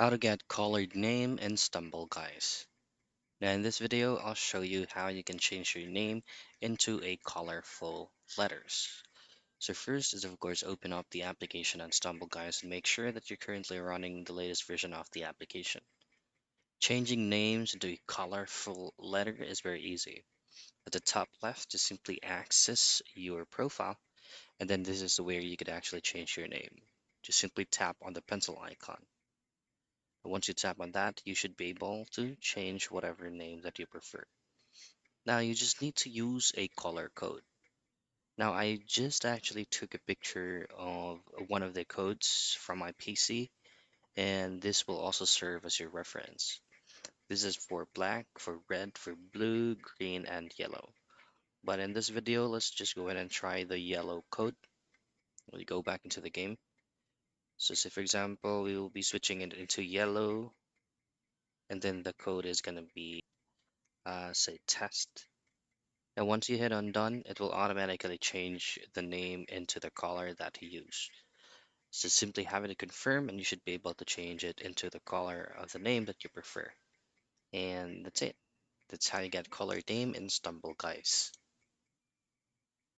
How to get colored name in Stumble guys. Now in this video I'll show you how you can change your name into a colorful letters. So first is of course open up the application on Stumble guys and make sure that you're currently running the latest version of the application. Changing names into a colorful letter is very easy. At the top left just simply access your profile and then this is where you could actually change your name. Just simply tap on the pencil icon. Once you tap on that, you should be able to change whatever name that you prefer. Now you just need to use a color code. Now I just actually took a picture of one of the codes from my PC and this will also serve as your reference. This is for black, for red, for blue, green, and yellow. But in this video, let's just go ahead and try the yellow code. We go back into the game. So say for example, we will be switching it into yellow and then the code is going to be say test. And once you hit on done, it will automatically change the name into the color that you use. So simply have it confirm and you should be able to change it into the color of the name that you prefer. And that's it. That's how you get color name in Stumble, guys.